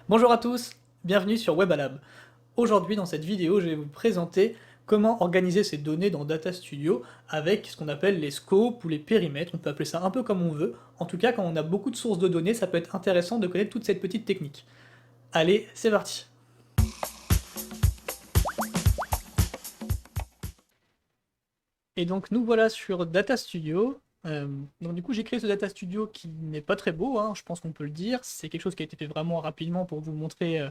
Bonjour à tous, bienvenue sur Webalab. Aujourd'hui dans cette vidéo, je vais vous présenter comment organiser ces données dans Data Studio avec ce qu'on appelle les scopes ou les périmètres, on peut appeler ça un peu comme on veut. En tout cas, quand on a beaucoup de sources de données, ça peut être intéressant de connaître toute cette petite technique. Allez, c'est parti. Et donc nous voilà sur Data Studio. Donc du coup j'ai créé ce Data Studio qui n'est pas très beau, hein, je pense qu'on peut le dire. C'est quelque chose qui a été fait vraiment rapidement pour vous montrer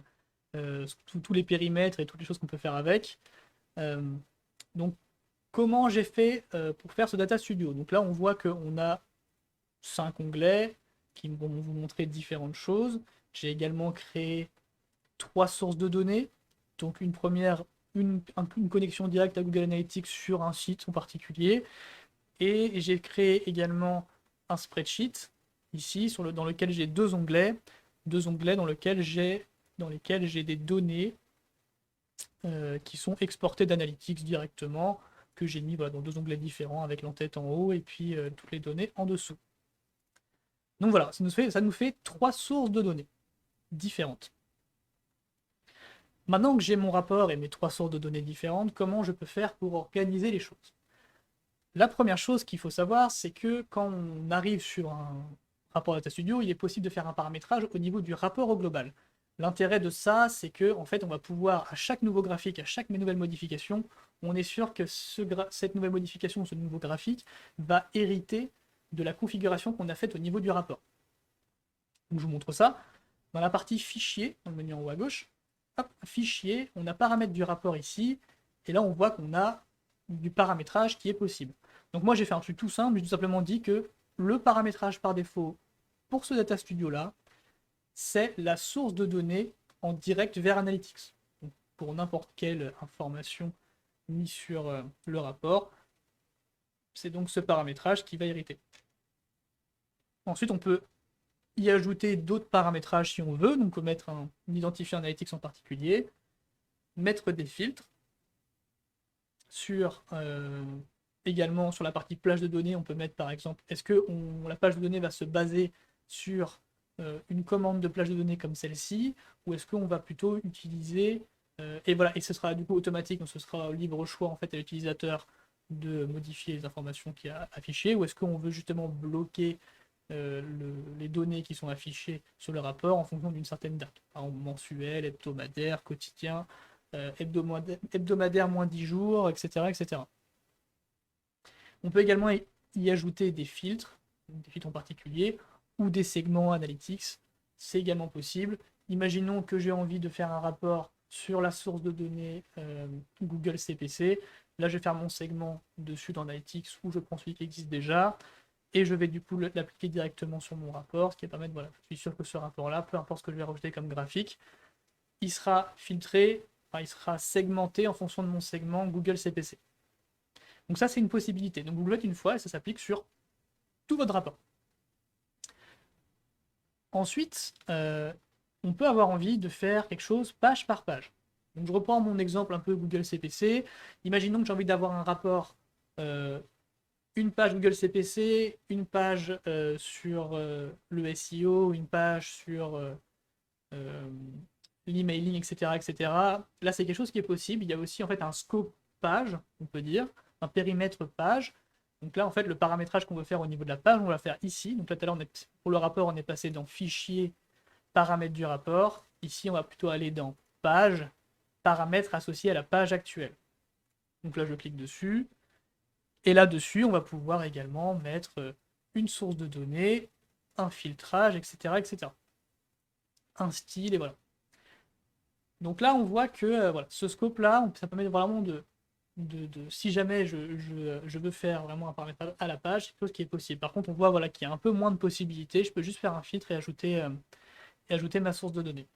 tous les périmètres et toutes les choses qu'on peut faire avec. Euh, donc comment j'ai fait pour faire ce Data Studio. Donc là, on voit qu'on a 5 onglets qui vont vous montrer différentes choses. J'ai également créé 3 sources de données. Donc une première, une connexion directe à Google Analytics sur un site en particulier. Et j'ai créé également un spreadsheet ici dans lequel j'ai deux onglets dans lesquels j'ai des données qui sont exportés d'Analytics directement, que j'ai mis voilà, dans deux onglets différents avec l'entête en haut et puis toutes les données en dessous. Donc voilà, ça nous fait trois sources de données différentes. Maintenant que j'ai mon rapport et mes trois sources de données différentes, comment je peux faire pour organiser les choses? La première chose qu'il faut savoir, c'est que quand on arrive sur un rapport Data Studio, il est possible de faire un paramétrage au niveau du rapport au global. L'intérêt de ça, c'est que en fait, on va pouvoir, à chaque nouveau graphique, à chaque nouvelle modification, on est sûr que cette nouvelle modification, ce nouveau graphique, va hériter de la configuration qu'on a faite au niveau du rapport. Donc je vous montre ça. Dans la partie fichier, dans le menu en haut à gauche, hop, fichier, on a paramètres du rapport ici, et là on voit qu'on a du paramétrage qui est possible. Donc moi j'ai fait un truc tout simple, j'ai tout simplement dit que le paramétrage par défaut pour ce Data Studio là, c'est la source de données en direct vers Analytics. Donc, pour n'importe quelle information mise sur le rapport, c'est donc ce paramétrage qui va hériter. Ensuite on peut y ajouter d'autres paramétrages si on veut, donc mettre un identifiant Analytics en particulier, mettre des filtres sur également sur la partie plage de données, on peut mettre par exemple, est-ce que la page de données va se baser sur une commande de plage de données comme celle-ci, ou est-ce qu'on va plutôt utiliser, et voilà, et ce sera du coup automatique, donc ce sera libre choix en fait à l'utilisateur de modifier les informations qui a affichées, ou est-ce qu'on veut justement bloquer les données qui sont affichées sur le rapport en fonction d'une certaine date, par exemple mensuel, hebdomadaire, quotidien, hebdomadaire moins 10 jours, etc., etc. On peut également y ajouter des filtres en particulier, ou des segments analytics, c'est également possible. Imaginons que j'ai envie de faire un rapport sur la source de données Google CPC. Là, je vais faire mon segment dessus dans Analytics où je prends celui qui existe déjà et je vais du coup l'appliquer directement sur mon rapport, ce qui va permettre, voilà, je suis sûr que ce rapport-là, peu importe ce que je vais rajouter comme graphique, il sera filtré, enfin, il sera segmenté en fonction de mon segment Google CPC. Donc ça, c'est une possibilité. Donc vous le faites une fois et ça s'applique sur tout votre rapport. Ensuite, on peut avoir envie de faire quelque chose page par page. Donc je reprends mon exemple un peu Google CPC. Imaginons que j'ai envie d'avoir un rapport, une page Google CPC, une page sur le SEO, une page sur euh, l'emailing, etc., etc. Là, c'est quelque chose qui est possible. Il y a aussi en fait un scope page, on peut dire, un périmètre page. Donc là, en fait, le paramétrage qu'on veut faire au niveau de la page, on va le faire ici. Donc là, tout à l'heure, pour le rapport, on est passé dans Fichier, paramètres du rapport. Ici, on va plutôt aller dans Page, paramètres associés à la page actuelle. Donc là, je clique dessus. Et là-dessus, on va pouvoir également mettre une source de données, un filtrage, etc., etc. Un style, et voilà. Donc là, on voit que voilà, ce scope-là, ça permet vraiment si jamais je veux faire vraiment un paramétrage à la page, c'est quelque chose qui est possible. Par contre, on voit voilà, qu'il y a un peu moins de possibilités. Je peux juste faire un filtre et ajouter ma source de données.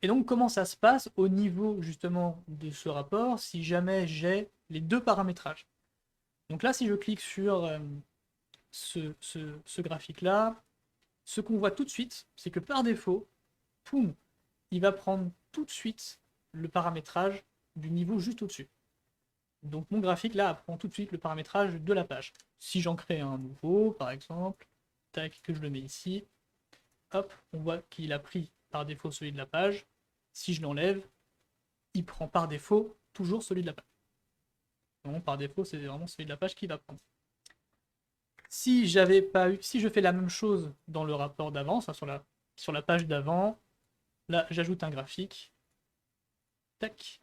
Et donc, comment ça se passe au niveau justement de ce rapport si jamais j'ai les deux paramétrages? Donc là, si je clique sur ce graphique-là, ce qu'on voit tout de suite, c'est que par défaut, poum, il va prendre tout de suite le paramétrage du niveau juste au-dessus. Donc mon graphique là apprend tout de suite le paramétrage de la page. Si j'en crée un nouveau, par exemple, tac, que je le mets ici, hop, on voit qu'il a pris par défaut celui de la page. Si je l'enlève, il prend par défaut toujours celui de la page. Donc par défaut, c'est vraiment celui de la page qui va prendre. Si j'avais pas eu, si je fais la même chose dans le rapport d'avant, enfin sur la page d'avant, là j'ajoute un graphique. Tac.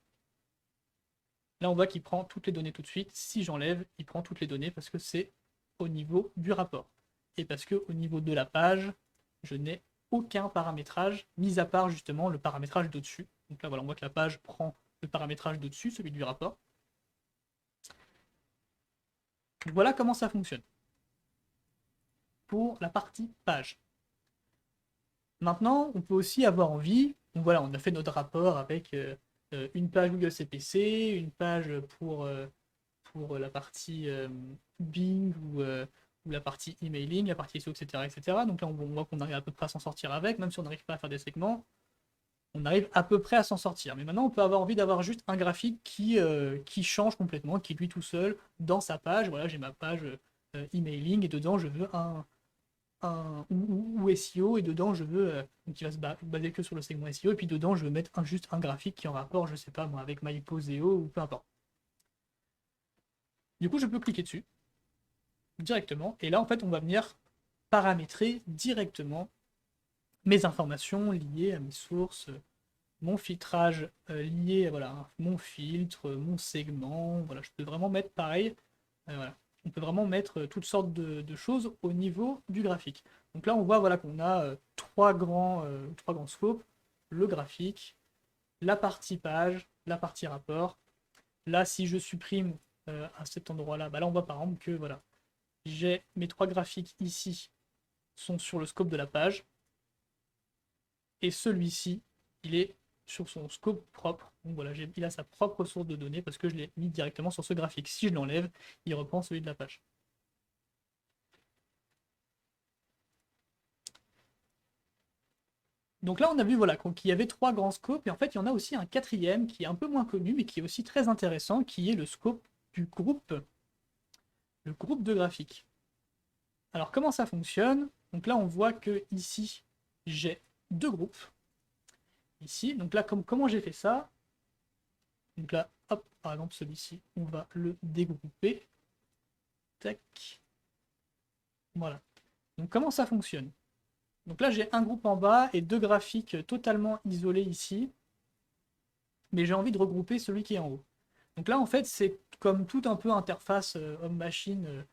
Là on voit qu'il prend toutes les données tout de suite. Si j'enlève, il prend toutes les données parce que c'est au niveau du rapport. Et parce que au niveau de la page, je n'ai aucun paramétrage, mis à part justement le paramétrage d'au-dessus. Donc là voilà, on voit que la page prend le paramétrage d'au-dessus, celui du rapport. Donc voilà comment ça fonctionne pour la partie page. Maintenant, on peut aussi avoir envie, donc voilà, on a fait notre rapport avec une page Google CPC, une page pour la partie Bing ou la partie emailing, la partie SEO, etc., etc. Donc là, on voit qu'on arrive à peu près à s'en sortir avec, même si on n'arrive pas à faire des segments, on arrive à peu près à s'en sortir. Mais maintenant, on peut avoir envie d'avoir juste un graphique qui change complètement, qui lui tout seul, dans sa page. Voilà, j'ai ma page emailing et dedans, je veux ou SEO et dedans je veux donc il va se baser que sur le segment SEO et puis dedans je veux mettre juste un graphique qui est en rapport, je sais pas moi, avec MyPoseo ou peu importe. Du coup je peux cliquer dessus directement et là en fait on va venir paramétrer directement mes informations liées à mes sources, mon filtrage lié à voilà, mon filtre, mon segment, voilà, je peux vraiment mettre pareil, voilà. On peut vraiment mettre toutes sortes de choses au niveau du graphique. Donc là, on voit voilà, qu'on a trois grands scopes, le graphique, la partie page, la partie rapport. Là, si je supprime à cet endroit-là, bah là, on voit par exemple que voilà, j'ai mes trois graphiques ici sont sur le scope de la page, et celui-ci, il est sur son scope propre. Donc voilà, il a sa propre source de données parce que je l'ai mis directement sur ce graphique. Si je l'enlève, il reprend celui de la page. Donc là, on a vu voilà, qu'il y avait trois grands scopes, et en fait, il y en a aussi un quatrième qui est un peu moins connu, mais qui est aussi très intéressant, qui est le scope du groupe, le groupe de graphiques. Alors, comment ça fonctionne? Donc là, on voit que ici, j'ai deux groupes. Ici, donc là, comment j'ai fait ça? Donc là, hop, par exemple, celui-ci, on va le dégrouper. Tac. Voilà. Donc, comment ça fonctionne? Donc là, j'ai un groupe en bas et deux graphiques totalement isolés ici. Mais j'ai envie de regrouper celui qui est en haut. Donc là, en fait, c'est comme tout un peu interface homme-machine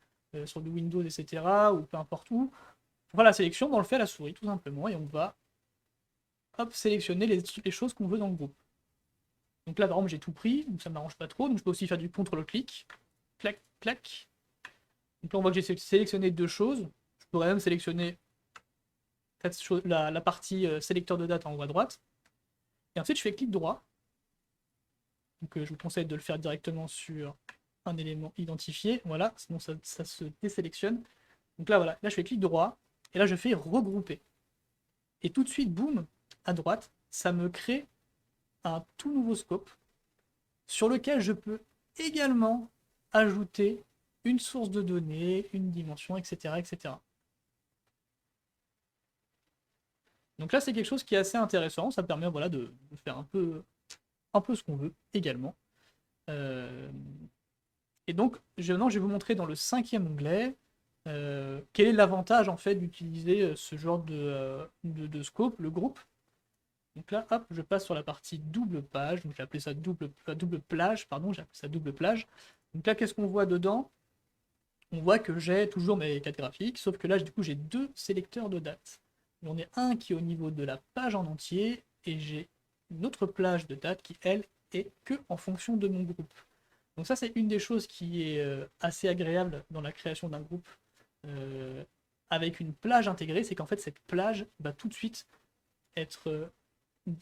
sur du Windows, etc., ou peu importe où. On fera la sélection, on le fait à la souris, tout simplement, et on va hop, sélectionner les choses qu'on veut dans le groupe. Donc là, par exemple, j'ai tout pris, donc ça ne m'arrange pas trop, donc je peux aussi faire du contrôle-clic, clac, clac. Donc là, on voit que j'ai sélectionné deux choses. Je pourrais même sélectionner la partie sélecteur de date en haut à droite. Et ensuite, je fais clic droit. Donc je vous conseille de le faire directement sur un élément identifié. Voilà, sinon ça se désélectionne. Donc là, voilà, là je fais clic droit, et là je fais regrouper. Et tout de suite, boum, à droite, ça me crée un tout nouveau scope sur lequel je peux également ajouter une source de données, une dimension, etc. etc. Donc là, c'est quelque chose qui est assez intéressant. Ça permet voilà, de faire un peu ce qu'on veut également. Et donc, maintenant, je vais vous montrer dans le cinquième onglet quel est l'avantage en fait d'utiliser ce genre de scope, le groupe. Donc là, hop, je passe sur la partie double page. Donc j'ai appelé ça double plage, pardon, j'ai appelé ça double plage. Donc là, qu'est-ce qu'on voit dedans? On voit que j'ai toujours mes quatre graphiques, sauf que là, du coup, j'ai deux sélecteurs de date. J'en ai un qui est au niveau de la page en entier, et j'ai une autre plage de date qui, elle, est que en fonction de mon groupe. Donc ça, c'est une des choses qui est assez agréable dans la création d'un groupe avec une plage intégrée, c'est qu'en fait, cette plage va tout de suite être,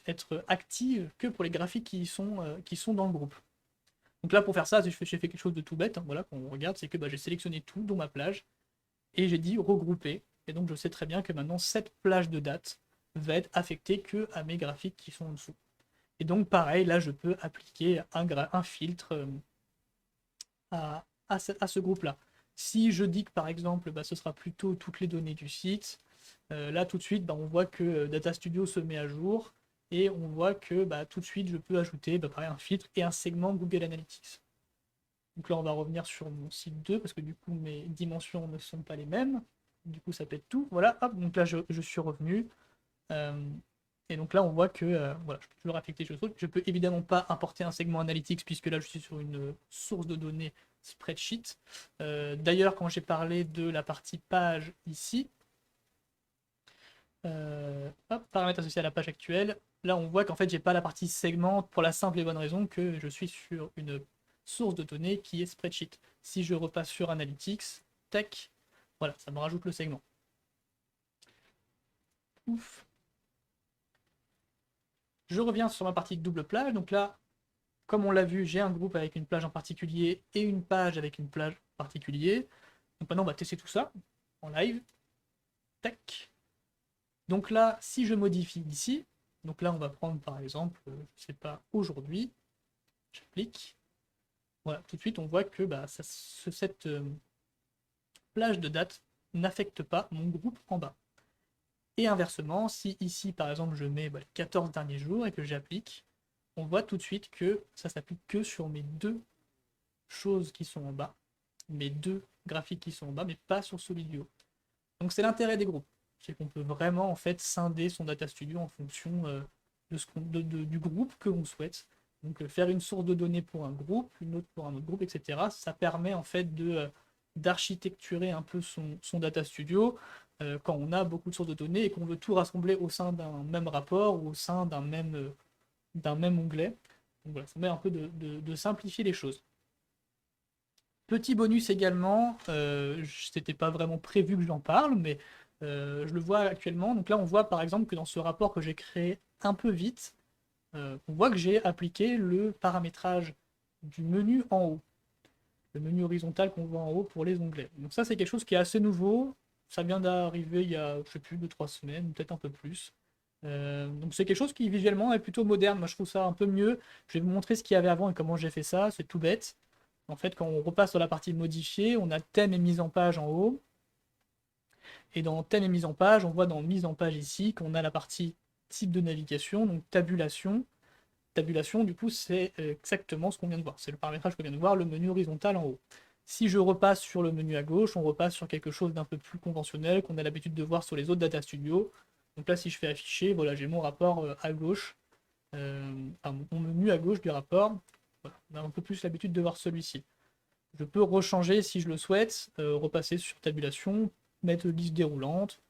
être active que pour les graphiques qui sont dans le groupe. Donc là, pour faire ça, j'ai fait quelque chose de tout bête, hein, voilà, qu'on regarde, c'est que j'ai sélectionné tout, dont ma plage, et j'ai dit regrouper, et donc je sais très bien que maintenant, cette plage de date va être affectée que à mes graphiques qui sont en dessous. Et donc pareil, là, je peux appliquer un filtre à ce groupe-là. Si je dis que par exemple, ce sera plutôt toutes les données du site, là tout de suite, on voit que Data Studio se met à jour et on voit que tout de suite je peux ajouter pareil, un filtre et un segment Google Analytics. Donc là on va revenir sur mon site 2 parce que du coup mes dimensions ne sont pas les mêmes. Du coup ça pète tout. Voilà, hop, donc là je suis revenu. Et donc là on voit que voilà, je peux toujours affecter ce truc. Je peux évidemment pas importer un segment Analytics puisque là je suis sur une source de données spreadsheet. D'ailleurs quand j'ai parlé de la partie page ici, hop, paramètres associés à la page actuelle, là on voit qu'en fait j'ai pas la partie segment pour la simple et bonne raison que je suis sur une source de données qui est spreadsheet. Si je repasse sur Analytics, tac, voilà, ça me rajoute le segment. Ouf. Je reviens sur ma partie double plage, donc là, comme on l'a vu, j'ai un groupe avec une plage en particulier et une page avec une plage en particulier. Donc maintenant on va tester tout ça en live. Tac. Donc là, si je modifie ici, donc là on va prendre par exemple, je sais pas, aujourd'hui, j'applique. Voilà, tout de suite on voit que cette plage de date n'affecte pas mon groupe en bas. Et inversement, si ici par exemple je mets les 14 derniers jours et que j'applique, on voit tout de suite que ça s'applique que sur mes deux choses qui sont en bas, mes deux graphiques qui sont en bas, mais pas sur celui du haut. Donc c'est l'intérêt des groupes, c'est qu'on peut vraiment en fait scinder son Data Studio en fonction du groupe que l'on souhaite. Donc faire une source de données pour un groupe, une autre pour un autre groupe, etc. Ça permet en fait d'architecturer un peu son Data Studio quand on a beaucoup de sources de données et qu'on veut tout rassembler au sein d'un même rapport ou au sein d'un même onglet. Donc voilà, ça permet un peu de simplifier les choses. Petit bonus également, c'était pas vraiment prévu que j'en parle, mais je le vois actuellement. Donc là, on voit par exemple que dans ce rapport que j'ai créé un peu vite, on voit que j'ai appliqué le paramétrage du menu en haut. Le menu horizontal qu'on voit en haut pour les onglets. Donc ça, c'est quelque chose qui est assez nouveau. Ça vient d'arriver il y a, je sais plus, 2-3 semaines, peut-être un peu plus. Donc c'est quelque chose qui visuellement est plutôt moderne. Moi, je trouve ça un peu mieux. Je vais vous montrer ce qu'il y avait avant et comment j'ai fait ça. C'est tout bête. En fait, quand on repasse sur la partie modifier, on a thème et mise en page en haut. Et dans thème et mise en page, on voit dans mise en page ici qu'on a la partie type de navigation, donc tabulation. Tabulation, du coup, c'est exactement ce qu'on vient de voir. C'est le paramétrage qu'on vient de voir, le menu horizontal en haut. Si je repasse sur le menu à gauche, on repasse sur quelque chose d'un peu plus conventionnel qu'on a l'habitude de voir sur les autres Data Studio. Donc là, si je fais afficher, voilà, j'ai mon rapport à gauche, mon menu à gauche du rapport. Voilà, on a un peu plus l'habitude de voir celui-ci. Je peux rechanger si je le souhaite, repasser sur tabulation, mettre liste déroulante.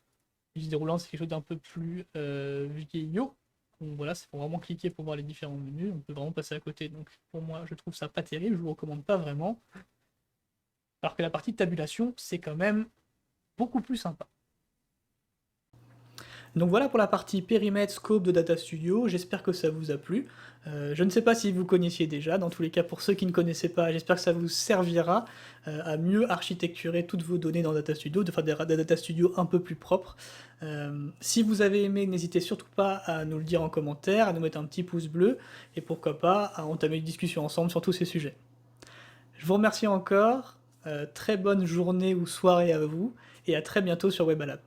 Liste déroulante, c'est quelque chose d'un peu plus vieillot. Donc voilà, c'est pour vraiment cliquer pour voir les différents menus. On peut vraiment passer à côté. Donc pour moi, je trouve ça pas terrible, je vous recommande pas vraiment. Alors que la partie tabulation, c'est quand même beaucoup plus sympa. Donc voilà pour la partie périmètre, scope de Data Studio, j'espère que ça vous a plu. Je ne sais pas si vous connaissiez déjà, dans tous les cas pour ceux qui ne connaissaient pas, j'espère que ça vous servira à mieux architecturer toutes vos données dans Data Studio, de faire des Data Studio un peu plus propres. Si vous avez aimé, n'hésitez surtout pas à nous le dire en commentaire, à nous mettre un petit pouce bleu, et pourquoi pas à entamer une discussion ensemble sur tous ces sujets. Je vous remercie encore, très bonne journée ou soirée à vous, et à très bientôt sur Webalab.